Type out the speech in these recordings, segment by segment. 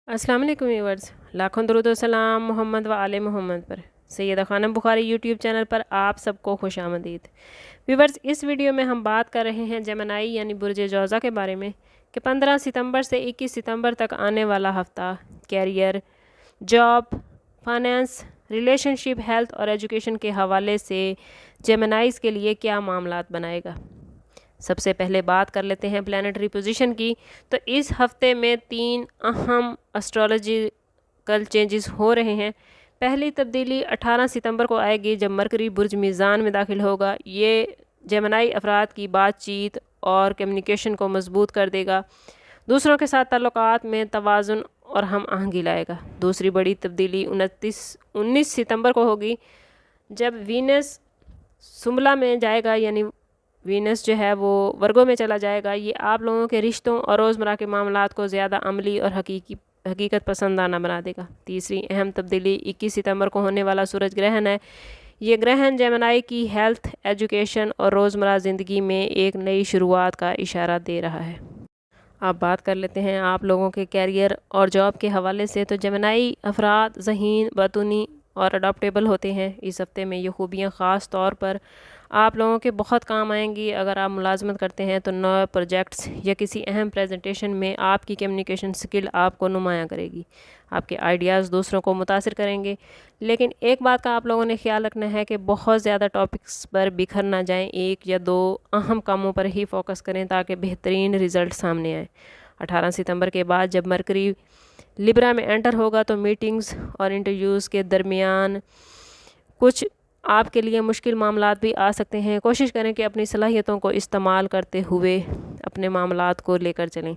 अस्सलाम वालेकुम व्यूअर्स, लाखों दरूद व सलाम मोहम्मद व आले मोहम्मद पर। सैयदा खानम बुखारी यूट्यूब चैनल पर आप सबको खुश आमदीद। व्यूअर्स, इस वीडियो में हम बात कर रहे हैं जेमिनी यानी बुर्ज जौज़ा के बारे में कि 15 सितंबर से 21 सितंबर तक आने वाला हफ़्ता career, job, finance, relationship, health और एजुकेशन के हवाले से जेमिनीज़ के लिए क्या मामलात बनाएगा। सबसे पहले बात कर लेते हैं प्लानिटरी पोजीशन की। तो इस हफ्ते में 3 अहम एस्ट्रोलॉजिकल चेंजेस हो रहे हैं। पहली तब्दीली 18 सितंबर को आएगी जब मरकरी बुर्ज मीज़ान में दाखिल होगा। ये जेमिनी अफराद की बातचीत और कम्युनिकेशन को मजबूत कर देगा, दूसरों के साथ ताल्लुकात में तवाज़ुन और हम आहंगी लाएगा। दूसरी बड़ी तब्दीली 19 सितंबर को होगी जब वीनस सुमला में जाएगा, यानी वीनस जो है वो वर्गो में चला जाएगा। ये आप लोगों के रिश्तों और रोज़मर्रा के मामलात को ज़्यादा अमली और हकीकत पसंदाना बना देगा। तीसरी अहम तब्दीली 21 सितंबर को होने वाला सूरज ग्रहण है। ये ग्रहण जेमिनी की हेल्थ, एजुकेशन और रोज़मर्रा ज़िंदगी में एक नई शुरुआत का इशारा दे रहा है। अब बात कर लेते हैं आप लोगों के कैरियर और जॉब के हवाले से। तो जेमिनी अफराद ज़हीन, बातूनी और अडॉप्टेबल होते हैं। इस हफ्ते में ये खूबियाँ ख़ास तौर पर आप लोगों के बहुत काम आएंगी। अगर आप मुलाजमत करते हैं तो नए प्रोजेक्ट्स या किसी अहम प्रेजेंटेशन में आपकी कम्युनिकेशन स्किल आपको नुमायाँ करेगी। आपके आइडियाज़ दूसरों को मुतासिर करेंगे। लेकिन एक बात का आप लोगों ने ख्याल रखना है कि बहुत ज़्यादा टॉपिक्स पर बिखर ना जाएं, एक या दो अहम कामों पर ही फोकस करें ताकि बेहतरीन रिज़ल्ट सामने आए। 18 सितंबर के बाद जब मरकरी लिब्रा में एंटर होगा तो मीटिंग्स और इंटरव्यूज़ के दरमियान कुछ आपके लिए मुश्किल मामलात भी आ सकते हैं। कोशिश करें कि अपनी सलाहियतों को इस्तेमाल करते हुए अपने मामलात को लेकर चलें।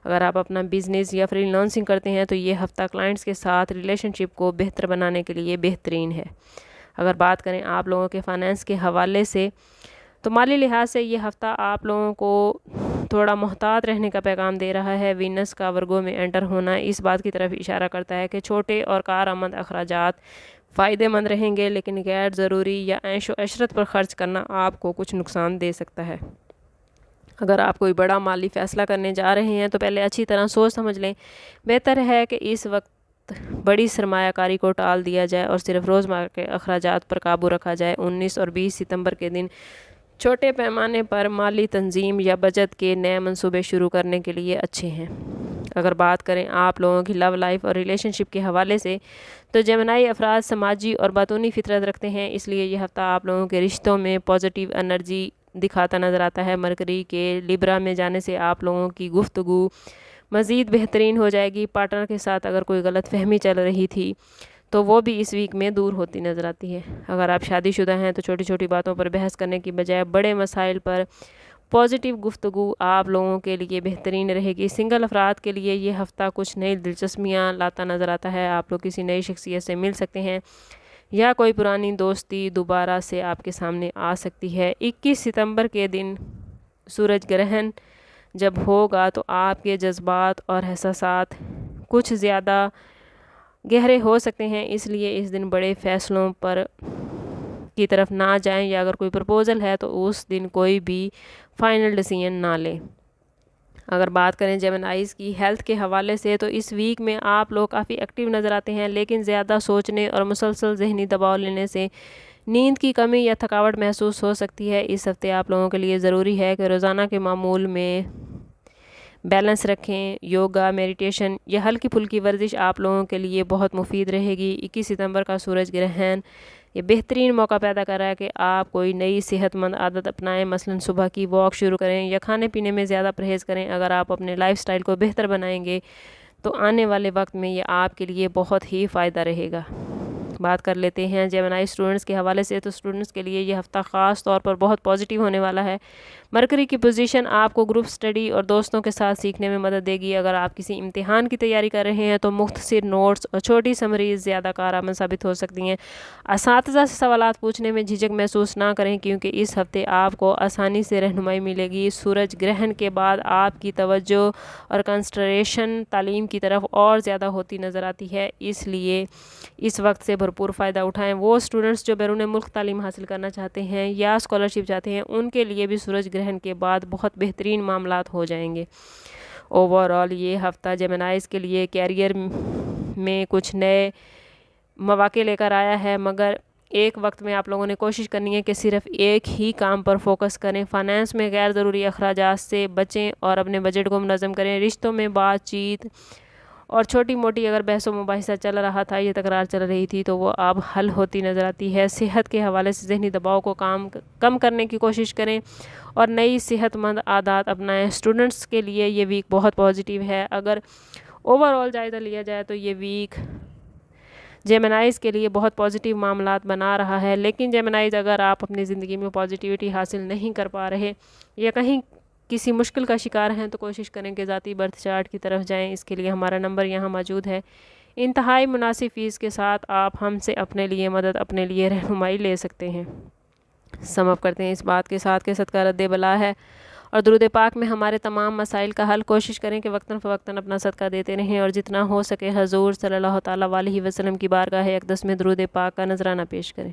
अगर आप अपना बिज़नेस या फ्रीलांसिंग करते हैं तो ये हफ़्ता क्लाइंट्स के साथ रिलेशनशिप को बेहतर बनाने के लिए बेहतरीन है। अगर बात करें आप लोगों के फाइनेंस के हवाले से तो माली लिहाज से ये हफ़्ता आप लोगों को थोड़ा मोहतात रहने का पैगाम दे रहा है। वीनस का वर्गो में एंटर होना इस बात की तरफ इशारा करता है कि छोटे और कारआमद अखराजात फ़ायदेमंद रहेंगे, लेकिन गैर ज़रूरी या ऐश व अशरत पर ख़र्च करना आपको कुछ नुकसान दे सकता है। अगर आप कोई बड़ा माली फ़ैसला करने जा रहे हैं तो पहले अच्छी तरह सोच समझ लें। बेहतर है कि इस वक्त बड़ी सरमायाकारी को टाल दिया जाए और सिर्फ रोज़मर्रा के अखराजात पर काबू रखा जाए। 19 और 20 सितंबर के दिन छोटे पैमाने पर माली तंजीम या बचत के नए मंसूबे शुरू करने के लिए अच्छे हैं। अगर बात करें आप लोगों की लव लाइफ और रिलेशनशिप के हवाले से तो जेमिनी अफराद समाजी और बातूनी फितरत रखते हैं, इसलिए यह हफ़्ता आप लोगों के रिश्तों में पॉजिटिव एनर्जी दिखाता नज़र आता है। मरकरी के लिब्रा में जाने से आप लोगों की गुफ्तगू मज़ीद बेहतरीन हो जाएगी। पार्टनर के साथ अगर कोई गलत फहमी चल रही थी तो वो भी इस वीक में दूर होती नज़र आती है। अगर आप शादीशुदा हैं तो छोटी छोटी बातों पर बहस करने की बजाय बड़े मसाइल पर पॉजिटिव गुफ्तगू आप लोगों के लिए बेहतरीन रहेगी। सिंगल अफराद के लिए ये हफ़्ता कुछ नई दिलचस्पियाँ लाता नज़र आता है। आप लोग किसी नई शख्सियत से मिल सकते हैं या कोई पुरानी दोस्ती दोबारा से आपके सामने आ सकती है। 21 सितंबर के दिन सूरज ग्रहण जब होगा तो आपके जज्बात और एहसासात कुछ ज़्यादा गहरे हो सकते हैं, इसलिए इस दिन बड़े फ़ैसलों पर की तरफ ना जाएं, या अगर कोई प्रपोज़ल है तो उस दिन कोई भी फ़ाइनल डिसीजन ना लें। अगर बात करें जेमिनीज़ की हेल्थ के हवाले से तो इस वीक में आप लोग काफ़ी एक्टिव नज़र आते हैं, लेकिन ज़्यादा सोचने और मुसलसल जहनी दबाव लेने से नींद की कमी या थकावट महसूस हो सकती है। इस हफ्ते आप लोगों के लिए ज़रूरी है कि रोज़ाना के मामूल में बैलेंस रखें। योगा, मेडिटेशन या हल्की फुल्की वर्जिश आप लोगों के लिए बहुत मुफीद रहेगी। 21 सितंबर का सूरज ग्रहण ये बेहतरीन मौका पैदा कर रहा है कि आप कोई नई सेहतमंद आदत अपनाएं, मसलन सुबह की वॉक शुरू करें या खाने पीने में ज़्यादा परहेज़ करें। अगर आप अपने लाइफस्टाइल को बेहतर बनाएंगे तो आने वाले वक्त में ये आपके लिए बहुत ही फ़ायदा रहेगा। बात कर लेते हैं जेमिनी स्टूडेंट्स के हवाले से। तो स्टूडेंट्स के लिए ये हफ़्ता ख़ास तौर पर बहुत पॉजिटिव होने वाला है। मरकरी की पोजीशन आपको ग्रुप स्टडी और दोस्तों के साथ सीखने में मदद देगी। अगर आप किसी इम्तिहान की तैयारी कर रहे हैं तो मुख्तसर नोट्स और छोटी समरीज ज़्यादा कारआमद साबित हो सकती हैं। असातिज़ा से सवालात पूछने में झिझक महसूस ना करें, क्योंकि इस हफ्ते आपको आसानी से रहनुमाई मिलेगी। सूरज ग्रहण के बाद आपकी तवज्जो और कंसंट्रेशन तालीम की तरफ और ज़्यादा होती नज़र आती है, इसलिए इस वक्त से भरपूर फ़ायदा उठाएं। वो स्टूडेंट्स जो बैरून मुल्क तालीम हासिल करना चाहते हैं या स्कॉलरशिप चाहते हैं, उनके लिए भी सूरज ग्रहण के बाद बहुत बेहतरीन मामलात हो जाएंगे। اوور آل یہ ہفتہ جیمنائز کے لیے کیریئر میں کچھ نئے مواقع لے کر آیا ہے، مگر ایک وقت میں آپ لوگوں نے کوشش کرنی ہے کہ صرف ایک ہی کام پر فوکس کریں۔ فائنانس میں غیر ضروری اخراجات سے بچیں اور اپنے بجٹ کو منظم کریں۔ رشتوں میں بات چیت اور چھوٹی موٹی اگر بحث و مباحثہ چل رہا تھا، یہ تکرار چل رہی تھی، تو وہ اب حل ہوتی نظر آتی ہے۔ صحت کے حوالے سے ذہنی دباؤ کو کم کرنے کی کوشش کریں اور نئی صحت مند عادات اپنائیں۔ اسٹوڈنٹس کے لیے یہ ویک بہت پازیٹیو ہے۔ اگر اوور آل جائزہ لیا جائے تو یہ ویک جیمنائز کے لیے بہت پازیٹیو معاملات بنا رہا ہے، لیکن جیمنائز اگر آپ اپنی زندگی میں پازیٹیوٹی حاصل نہیں کر پا رہے یا کہیں کسی مشکل کا شکار ہیں تو کوشش کریں کہ ذاتی برتھ چارٹ کی طرف جائیں۔ اس کے لیے ہمارا نمبر یہاں موجود ہے۔ انتہائی مناسب فیس کے ساتھ آپ ہم سے اپنے لیے مدد، اپنے لیے رہنمائی لے سکتے ہیں۔ سم اپ کرتے ہیں اس بات کے ساتھ کہ صدقہ رد بلا ہے اور درود پاک میں ہمارے تمام مسائل کا حل۔ کوشش کریں کہ وقتاً فوقتاً اپنا صدقہ دیتے رہیں اور جتنا ہو سکے حضور صلی اللہ تعالیٰ علیہ وسلم کی بارگاہ اقدس میں درود پاک کا نذرانہ پیش کریں۔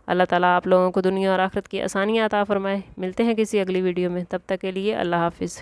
اللہ تعالیٰ آپ لوگوں کو دنیا اور آخرت کی آسانیاں عطا فرمائے۔ ملتے ہیں کسی اگلی ویڈیو میں، تب تک کے لیے اللہ حافظ۔